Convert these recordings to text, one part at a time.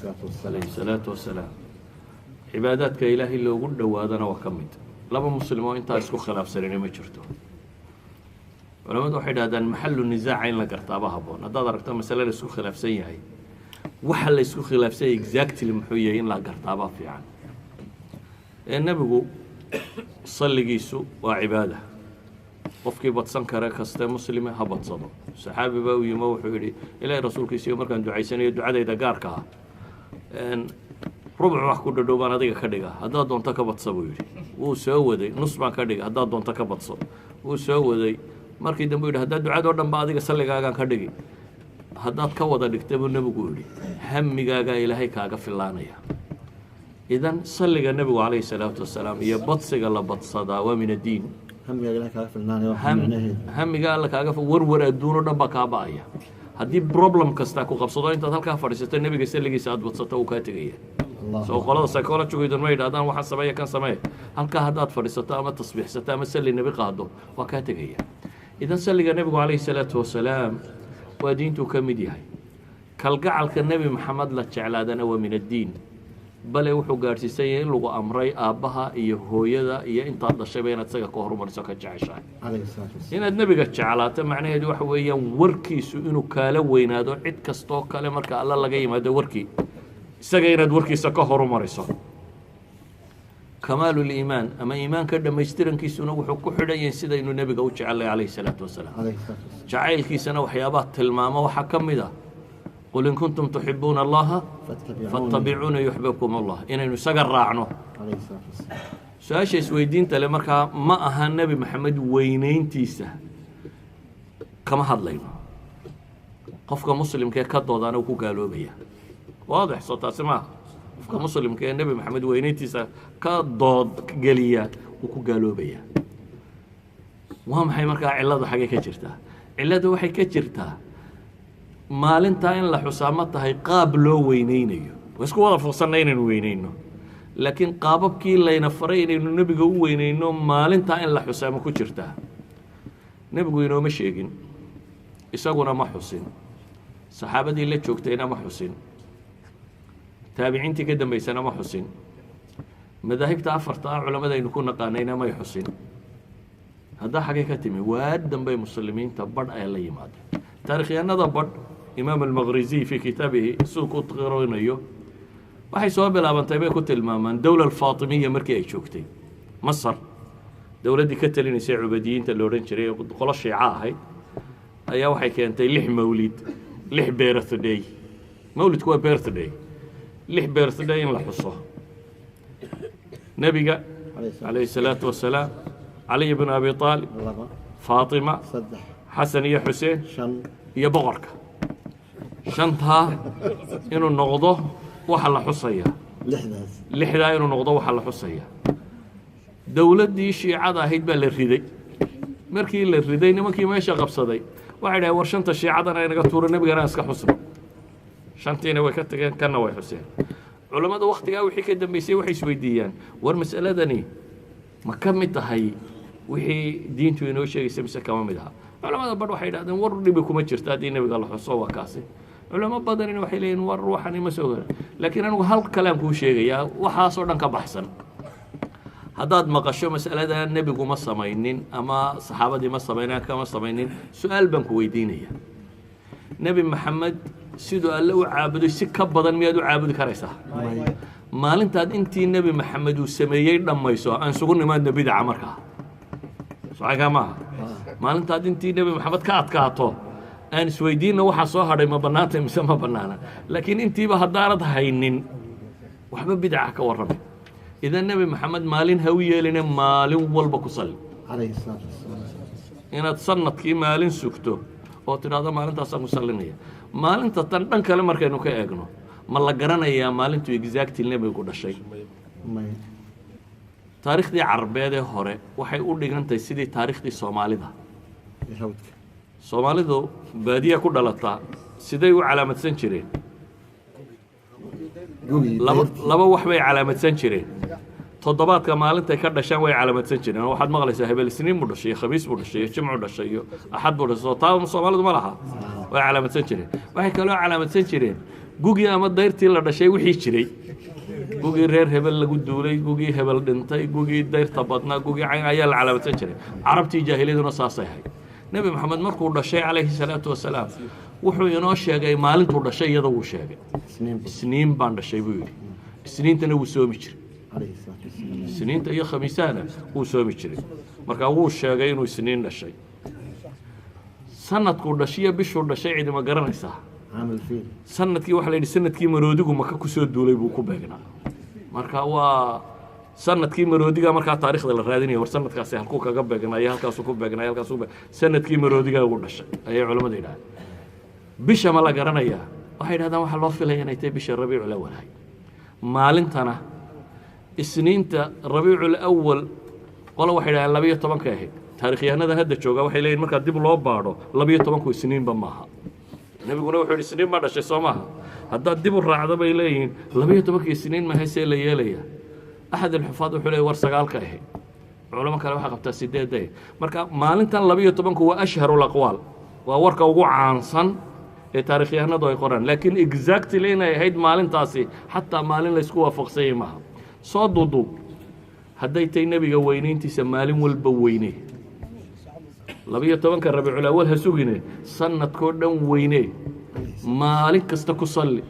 عليه الصلاة والسلام عباداتك إلهي اللي قد وهذا وكمد لما مسلمون انت اسكو خلاف سرين ما جرتو ولما توحيد هذا محل النزاع عين لقرطابها بون هذا دركت مسألة اسكو خلاف سي هي وحل اسكو خلاف سي اكزاكتلي محويين لا قرطابها في عن النبي صلي جيسو وعباده qofkii badsan kara kasta muslime ha badsado saxaabi baa uu yimo wuxuu yiri ilaahay rasuulkiisa markaan ducaysanayo ducadayda gaarka ah rubuc wax ku dhadhoobaan adiga ka dhiga haddaad doonto ka badso buu yiri wuu soo waday nus baan ka dhiga haddaad doonto ka badso wuu soo waday markii dambe yiri haddaad ducada oo dhan ba adiga salligaagaan ka dhigi haddaad ka wada dhigtay buu nabigu yiri hammigaaga ilaahay kaaga filaanaya idan salliga nabigu calayhi salaatu wasalaam iyo badsiga la badsadaa waa min addiin hamiga alla kaaga warwar adduun oo dhan baa kaa ba'aya haddii problem kasta ku qabsado intaad halkaa fadhiisato nebiga salligiisa aad badsato uu kaa tegaya soo qolada psychologigu ma yidhahdaan waxaan sameeya kan sameeya halkaa haddaad fadhiisato ama tasbiixsato ama salli nebi qaado waa kaa tegaya idan salliga nebigu calayhi salaatu wasalaam waa diintuu ka mid yahay kalgacalka nebi maxamed la jeclaadana waa min addiin bale wuxuu gaarsiisay in lagu amray aabbaha iyo hooyada iyo intaad dhashayba inaad isaga ka horumariso ka jeceshahay inaad nebiga jeclaato macnaheedu waxa weeyaan warkiisu inuu kaala weynaado cid kastoo kale marka alla laga yimaado warkii isaga inaad warkiisa ka horumariso kamaalu liimaan ama iimaanka dhammaystirankiisuna wuxuu ku xidhan yahay sida inuu nebiga u jecelay calayhi salaatu wasalaam jacaylkiisana waxyaabaha tilmaamo waxaa ka mid ah قل إن كنتم تحبون الله فاتبعوني يحببكم الله إن نسجر راعنه سؤال شيء سويدين تلا مركا ما أها النبي محمد وينين تيسه كما هذلين قفك مسلم كي كدو دانا وكو قالوا بيا واضح صوت اسمع قفك مسلم كي النبي محمد وينين تيسه كدو قليا وكو قالوا بيا وهم حي مركا علادو حاجة كجرتا علادو وحي كجرتا maalintaa in la xusaamo tahay qaab loo weynaynayo waa isku wada fursanna inaynu weynayno laakiin qaababkii layna faray inaynu nebiga u weynayno maalintaa in la xusaamo ku jirtaa nebigu inooma sheegin isaguna ma xusin saxaabadii la joogtayna ma xusin taabiciintii ka dambaysana ma xusin madaahibta afarta ah culammadaynu ku naqaanayna may xusin haddaa xagee ka timi waa dambay muslimiinta badh ay la yimaadeen taarikhyahanada badh إمام المغريزي في كتابه سوق تقرينيو waxay soo bilaabantay bay ku tilmaamaan dawlad Faatimiyya markii ay joogtay Masar dawladii ka talinaysay Ubaydiyinta loo oran jiray qolo Shiica ahayd ayaa waxay keentay 6 mawlid 6 birthday mawlidku waa birthday 6 birthday in la xuso nabiga alayhi salaatu wasalaam Ali ibn Abi Talib Faatima Xasan iyo Xuseen iyo boqorka shantaa inuu noqdo waxa la xusaya lixdaa inuu noqdo waxa la xusaya dawladdii shiicada ahayd baa la riday markii la riday nimankii meesha qabsaday waxay dhahay war shanta shiicadana inaga tuuro nebigana iska xusno shantiina way ka tageen kana way xuseen culamada waqtigaa wixii ka dambeysay waxay isweydiiyaan war mas'aladani ma ka mid tahay wixii diintu inoo sheegaysa mise kama mid aha culamada badh waxay yidhahdeen war dhibi kuma jirta haddii nebiga la xuso waa kaasi culamo badanina waxay leeyihin war ruuxani ma soo garan laakiin anigu hal kalaan kuu sheegayaa waxaasoo dhan ka baxsan haddaad maqasho mas'alada nebigu ma samaynin ama saxaabadii ma samaynin kama samaynin su-aal baan ku weydiinaya nebi maxamed siduu alle u caabuday si ka badan miyaad u caabudi karaysaa maalintaad intii nebi maxamed uu sameeyey dhammayso aan sugu nimaadna bidaca markaa صحيح ما ما أنت أنت نبي محمد كاتو أنا سويدين وحى صهر ما بناته مسمى بنانا لكن أنت بهالدارة هينين وحبب بدعك وربي إذا النبي محمد مالين هوية لنا مالين والبكوصل عليه الصلاة والسلام هنا تصنت كي مالين سكتو أو تناظر مالين تصنع مسلمية مالين تطن كلام مركنو كأجنو ما الله جرنا يا مالين تو إكزاكت النبي يقول الشيء taariikhdii carbeed ee hore waxay u dhigantay sidii taariikhdii Soomaalida Soomaalidu baadiya ku dhalataa siday u calaamadsan jireen laba wax bay calaamadsan jireen toddobaadka maalinta ka dhashaan way calaamadsan jireen waxaad maqlaysaa hebel isniin buu dhashay khamiis buu dhashay jimcu dhashay axad buu dhashay taa Soomaalidu ma laha way calaamadsan jireen waxay kaloo calaamadsan jireen gugii ama dayrtii la dhashay wixii jiray gugii reer hebel lagu duulay gugii hebel dhintay gugii dayrta badnaa gugii cayn ayaa la calaamadsan jiray carabtii jaahiliyaduna saasay ahayd nebi maxamed markuu dhashay calayhi salaatu wasalaam wuxuu inoo sheegay maalintuu dhashay iyada wuu sheegay isniin baan dhashay buu yidhi isniintana wuu soomi jiray isniinta iyo khamiisahana wuu soomi jiray markaa wuu sheegay inuu isniin dhashay sanadkuu dhashiyo bishuu dhashay cidima garanaysaa sanadkii waxaa la yidhi sanadkii maroodigu maka ku soo duulay buu ku beegnaa marka waa sanadkii maroodiga markaa taariikhda la raadinaya war sanadkaasi halkuu kaga beegnaayo halkaasuu ku beegnaayo halkaasuu sanadkii maroodiga ugu dhashay ayay culimmadu yidhahdeen bisha ma la garanayaa waxay yidhahdaan waxaa loo filaya inay tahay bisha rabiicul awal ahay maalintana isniinta rabiicul awal qolo waxay yidhahdeen 12 ahayd taariikhyahanada hadda jooga waxay leeyihin markaa dib loo baadho 12 isniinba maaha nebiguna wuxuu yidhi isniin baa dhashay soo maaha haddaad dib u raacdo bay leeyihiin 12 isniin ma haysee la yeelaya axad alxufaad wuxuu leeyahy war 9 ahayd culamo kale waxaa qabtaa 8 marka maalintan 12 waa ashharu laqwaal waa warka ugu caansan ee taariikhyahanadu ay qoraan laakiin exactly inay ahayd maalintaasi xataa maalin laysku waafaqsanyay maaha soo duuduub hadday tay nebiga weynayntiisa maalin walba weyne 12 rabiicul awal ha sugine sanadkoo dhan weyne maalin kasta ku salli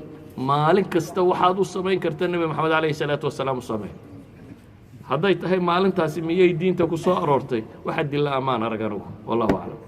maalin kasta waxaad u samayn karta nebi maxamed calayhi salaatu wasalaam u samee hadday tahay maalintaasi miyay diinta ku soo aroortay waxaa dilla ammaan arag anugu wallahu aclam